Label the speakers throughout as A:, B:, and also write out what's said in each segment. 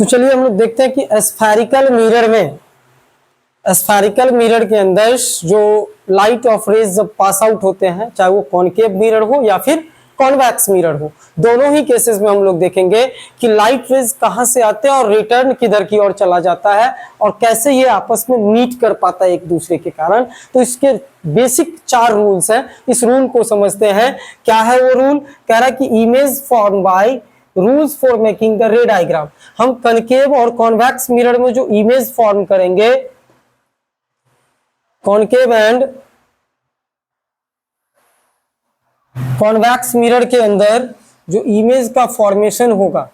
A: तो चलिए हम लोग देखते हैं कि स्फेरिकल मिरर के अंदर जो लाइट ऑफ रेज जब पास आउट होते हैं, चाहे वो कॉनकेव मिरर हो या फिर कॉन्वेक्स मिरर हो, दोनों ही केसेस में हम लोग देखेंगे कि लाइट रेज कहां से आते हैं और रिटर्न किधर की ओर चला जाता है और कैसे ये आपस में मीट कर पाता है एक दूसरे के कारण। तो इसके बेसिक 4 रूल्स हैं, इस रूल को समझते हैं। क्या है वो रूल? कह रहा है कि image form by rules for making the रे डायग्राम। हम कनकेव और कॉन्वेक्स मिरर में जो इमेज फॉर्म करेंगे, कॉनकेव एंड कॉन्वेक्स मिरर के अंदर जो इमेज का फॉर्मेशन होगा,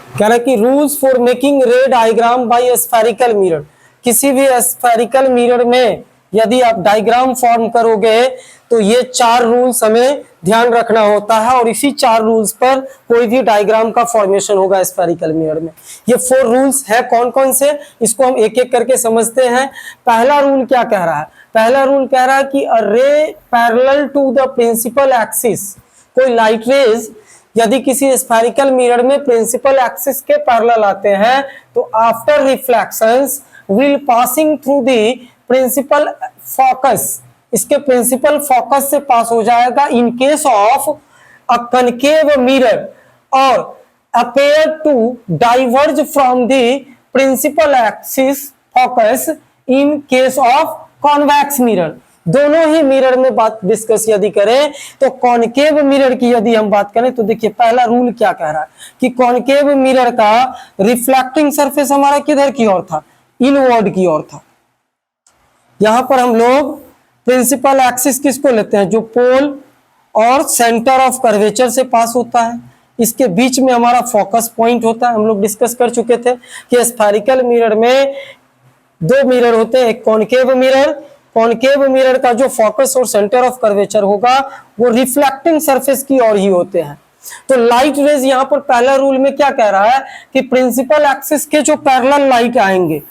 A: कह रहा है कि rules for making ray diagram by spherical mirror. किसी भी स्फेरिकल मिरर में यदि आप डायग्राम फॉर्म करोगे तो ये 4 रूल्स हमें ध्यान रखना होता है और इसी 4 रूल्स पर कोई भी डायग्राम का फॉर्मेशन होगा स्फेरिकल मिरर में। ये 4 रूल्स है कौन कौन से, इसको हम एक एक करके समझते हैं। पहला रूल क्या कह रहा है? पहला रूल कह रहा है कि a ray parallel to the principal axis. कोई लाइट रेज यदि किसी स्फेरिकल मिरर में प्रिंसिपल एक्सिस के पैरेलल आते हैं तो after reflections will passing through the principal focus, इसके प्रिंसिपल फोकस से पास हो जाएगा in case of a concave mirror और appear to diverge from the principal axis focus in case of convex mirror. दोनों ही मिरर में बात discuss यदि करें तो कॉनकेव मिरर की यदि हम बात करें तो देखिए पहला रूल क्या कह रहा है कि कॉनकेव मिरर का रिफ्लेक्टिंग सरफेस हमारा किधर की ओर था? इनवर्ड की ओर था। यहां पर हम लोग प्रिंसिपल एक्सिस किसको लेते हैं? जो पोल और सेंटर ऑफ कर्वेचर से पास होता है, इसके बीच में हमारा फोकस पॉइंट होता है। हम लोग डिस्कस कर चुके थे कि स्फेरिकल मिरर में 2 मिरर होते हैं, एक कॉनकेव मिरर। कॉनकेव मिरर का जो फोकस और सेंटर ऑफ कर्वेचर होगा वो रिफ्लेक्टिंग सरफेस की ओर ही होते हैं। तो लाइट रेज यहां पर पहला रूल में क्या कह रहा है कि प्रिंसिपल एक्सिस के जो पैरेलल लाइट आएंगे,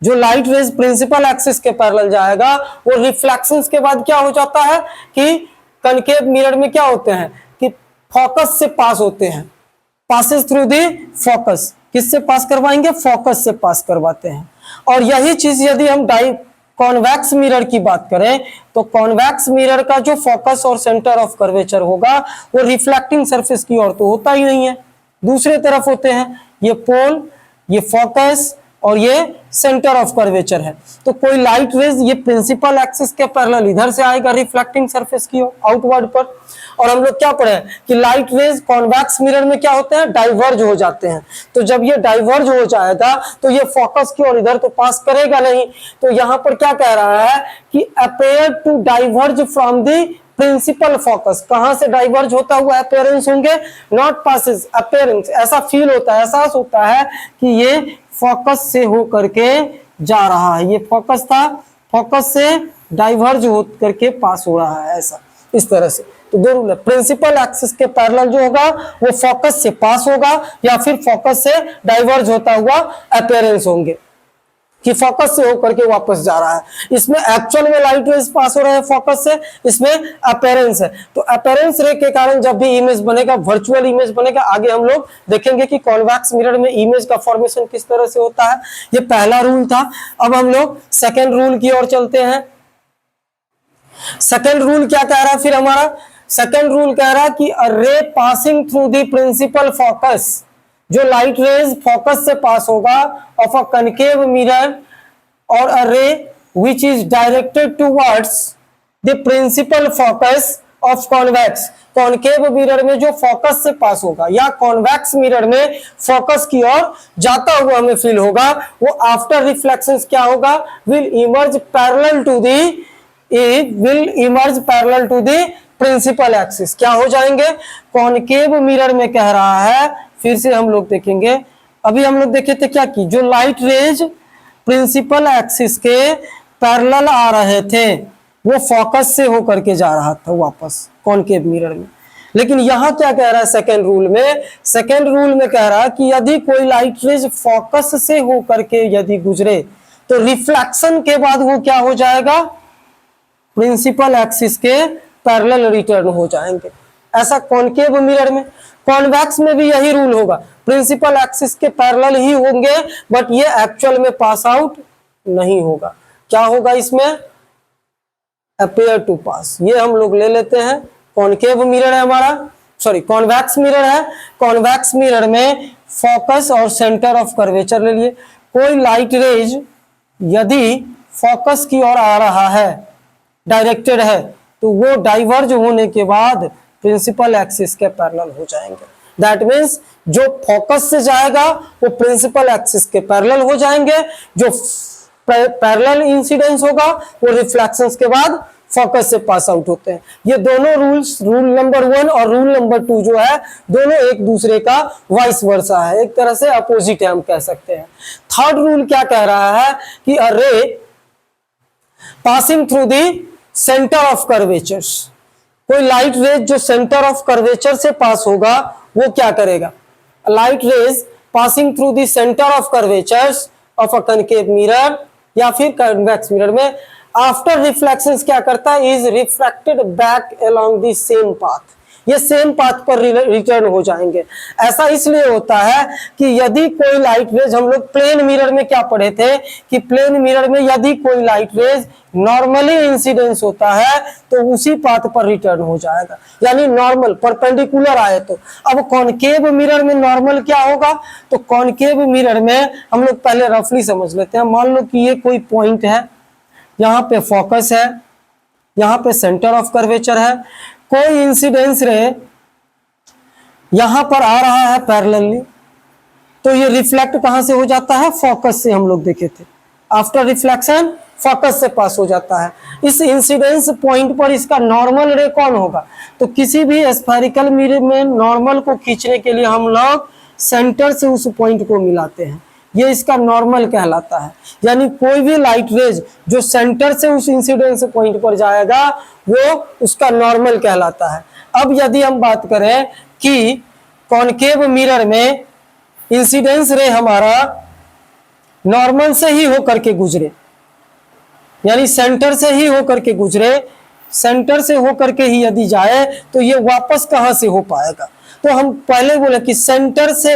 A: जो लाइट रेज प्रिंसिपल एक्सिस के पैरेलल जाएगा वो रिफ्लेक्शंस के बाद क्या हो जाता है कि कनकेव मिरर में क्या होते हैं कि फोकस से पास होते हैं, पासेस थ्रू दी फोकस। किससे पास करवाएंगे? फोकस से पास करवाते हैं। और यही चीज यदि हम कॉन्वेक्स मिरर की बात करें तो कॉन्वेक्स मिरर का जो फोकस और सेंटर ऑफ कर्वेचर होगा वो रिफ्लेक्टिंग सरफेस की ओर तो होता ही नहीं है, दूसरे तरफ होते हैं। ये पोल, ये फोकस और ये सेंटर ऑफ कर्वेचर है। तो कोई लाइट रेज ये प्रिंसिपल एक्सिस के पैरेलल इधर से आएगा रिफ्लेक्टिंग सरफेस की ओर, आउटवर्ड पर। और हम लोग क्या पढ़े कि लाइट रेज कॉन्वेक्स मिरर में क्या होते हैं? डाइवर्ज हो जाते हैं। तो जब ये डाइवर्ज हो जाएगा तो ये फोकस की ओर इधर तो पास करेगा नहीं। तो यहां पर क्या कह रहा है कि appear to diverge from the principal focus. कहां से डाइवर्ज होता हुआ अपीयरेंस होंगे? Not passes, appearance. ऐसा फील होता है, एहसास होता है कि ये फोकस से हो करके जा रहा है। ये फोकस था, फोकस से डाइवर्ज हो करके पास हो रहा है, ऐसा इस तरह से। तो 2 रूल है, प्रिंसिपल एक्सिस के पैरेलल जो होगा वो फोकस से पास होगा या फिर फोकस से डाइवर्ज होता हुआ अपीयरेंस होंगे कि फोकस से होकर के वापस जा रहा है। इसमें एक्चुअल में लाइट रेज पास हो रहे हैं फोकस से, इसमें अपीयरेंस है। तो अपीयरेंस रे के कारण जब भी इमेज बनेगा, वर्चुअल इमेज बनेगा। आगे हम लोग देखेंगे कि कॉन्वेक्स मिरर में इमेज का फॉर्मेशन किस तरह से होता है। ये पहला रूल था। अब हम लोग सेकेंड रूल की ओर चलते हैं। सेकेंड रूल क्या कह रहा है फिर हमारा? सेकेंड रूल कह रहा है कि a ray passing through the principal focus, जो लाइट रेज फोकस से पास होगा ऑफ अ कनकेव मिरर और a ray which is directed towards the principal focus of convex. Concave mirror में जो फोकस से पास होगा या कॉन्वेक्स मिरर में फोकस की ओर जाता हुआ हमें फील होगा, वो आफ्टर रिफ्लेक्शंस क्या होगा? Will emerge parallel to the principal axis. क्या हो जाएंगे? कॉनकेव मिरर में कह रहा है, फिर से हम लोग देखेंगे। अभी हम लोग देखे थे क्या की जो लाइट रेज प्रिंसिपल एक्सिस के पैरेलल आ रहे थे वो फोकस से होकर के जा रहा था वापस कॉनकेव मिरर में। लेकिन यहां क्या कह रहा है सेकेंड रूल में? सेकेंड रूल में कह रहा है कि यदि कोई लाइट रेज फोकस से होकर के यदि गुजरे तो रिफ्लेक्शन के बाद वो क्या हो जाएगा? प्रिंसिपल एक्सिस के पैरेलल रिटर्न हो जाएंगे। ऐसा कॉनकेव मिरर में। कॉन्वेक्स में भी यही रूल होगा, प्रिंसिपल एक्सिस के पैरेलल ही होंगे, बट ये एक्चुअल में पास आउट नहीं होगा। क्या होगा इसमें? अपेयर टू पास। ये हम लोग ले लेते हैं, कॉनकेव मिरर है हमारा, सॉरी कॉन्वेक्स मिरर है। कॉन्वेक्स मिरर में फोकस और सेंटर ऑफ कर्वेचर ले लिए। कोई लाइट रेज यदि फोकस की ओर आ रहा है, डायरेक्टेड है, तो वो डाइवर्ज होने के बाद प्रिंसिपल एक्सिस के पैरेलल हो जाएंगे। दैट मीन्स जो फोकस से जाएगा वो प्रिंसिपल एक्सिस के पैरेलल हो जाएंगे, जो पैरेलल इंसिडेंस होगा वो रिफ्लेक्शंस के बाद फोकस से पास आउट होते हैं। ये दोनों रूल्स, रूल नंबर 1 और रूल नंबर 2 जो है, दोनों एक दूसरे का वाइस वर्सा है, एक तरह से अपोजिट है हम कह सकते हैं। थर्ड रूल क्या कह रहा है कि a ray passing through the centre of curvatures, कोई लाइट रेज जो सेंटर ऑफ कर्वेचर से पास होगा वो क्या करेगा? Light rays passing through the centre of curvatures of a concave mirror या फिर कन्वेक्स मिरर में आफ्टर रिफ्लेक्शंस क्या करता है? Is refracted back along the same path, ये सेम पाथ पर रिटर्न हो जाएंगे। ऐसा इसलिए होता है कि यदि कोई लाइट रेज, हम लोग प्लेन मिरर में क्या पढ़े थे कि प्लेन मिरर में यदि कोई लाइट रेज नॉर्मली इंसिडेंस होता है तो उसी पाथ पर रिटर्न हो जाएगा, यानी नॉर्मल परपेंडिकुलर आए तो। अब कॉनकेव मिरर में नॉर्मल क्या होगा? तो कॉनकेव मिरर में हम लोग पहले रफली समझ लेते हैं। मान लो कि ये कोई पॉइंट है, यहाँ पे फोकस है, यहाँ पे सेंटर ऑफ कर्वेचर है, कोई इंसिडेंस रे यहां पर आ रहा है पैरेलली, तो ये रिफ्लेक्ट कहां से हो जाता है? फोकस से। हम लोग देखे थे आफ्टर रिफ्लेक्शन फोकस से पास हो जाता है। इस इंसिडेंस पॉइंट पर इसका नॉर्मल रे कौन होगा? तो किसी भी स्फेरिकल मिरर में नॉर्मल को खींचने के लिए हम लोग सेंटर से उस पॉइंट को मिलाते हैं, ये इसका नॉर्मल कहलाता है। यानी कोई भी लाइट रेज जो सेंटर से उस इंसिडेंस पॉइंट पर जाएगा वो उसका नॉर्मल कहलाता है। अब यदि हम बात करें कि कॉनकेव मिरर में इंसिडेंस रे हमारा नॉर्मल से ही होकर के गुजरे, यानी सेंटर से ही होकर के गुजरे, सेंटर से होकर के ही यदि जाए तो ये वापस कहां से हो पाएगा? तो हम पहले बोले कि सेंटर से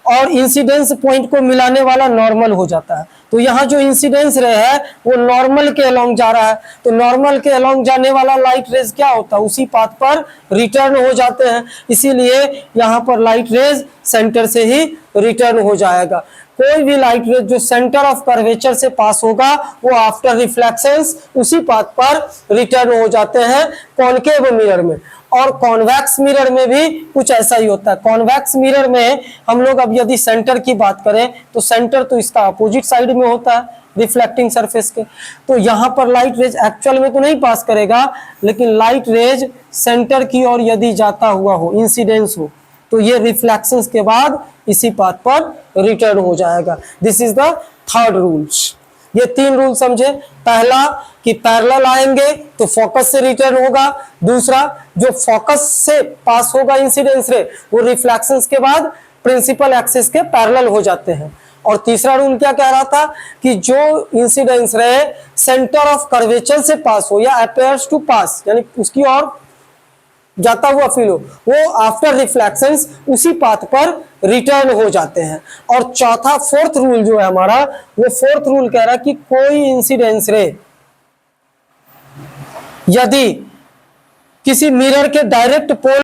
A: और इंसिडेंस पॉइंट को मिलाने वाला नॉर्मल हो जाता है। तो यहाँ जो इंसिडेंस रे है वो नॉर्मल के अलोंग जा रहा है, तो नॉर्मल के अलोंग जाने वाला लाइट रेज क्या होता है? उसी पाथ पर रिटर्न हो जाते हैं। इसीलिए यहाँ पर लाइट रेज सेंटर से ही रिटर्न हो जाएगा। कोई भी लाइट रेज जो सेंटर ऑफ कर्वेचर से पास होगा वो आफ्टर रिफ्लेक्शंस उसी पाथ पर रिटर्न हो जाते हैं कॉनकेव मिरर में। और कॉन्वेक्स मिरर में भी कुछ ऐसा ही होता है। कॉन्वेक्स मिरर में हम लोग अब यदि सेंटर की बात करें तो सेंटर तो इसका अपोजिट साइड में होता है रिफ्लेक्टिंग सरफेस के, तो यहाँ पर लाइट रेज एक्चुअल में तो नहीं पास करेगा, लेकिन लाइट रेज सेंटर की ओर यदि जाता हुआ हो, इंसिडेंस हो, तो ये रिफ्लेक्शंस के बाद इसी पाथ पर रिटर्न हो जाएगा। This is the third rules. ये 3 रूल समझे। पहला कि पैरेलल आएंगे तो फोकस से रिटर्न होगा। दूसरा, जो फोकस से पास होगा इंसिडेंस रे वो रिफ्लेक्शंस के बाद प्रिंसिपल एक्सिस के पैरेलल हो जाते हैं। और तीसरा रूल क्या कह रहा था कि जो इंसिडेंस रे सेंटर ऑफ कर्वेचर से पास हो या अपेयर्स टू पास, यानी उसकी ओर जाता हुआ फील हो, वो आफ्टर रिफ्लेक्शंस उसी पाथ पर रिटर्न हो जाते हैं। और चौथा, फोर्थ रूल जो है हमारा, वो फोर्थ रूल कह रहा है कि कोई इंसिडेंस रे यदि किसी मिरर के डायरेक्ट पोल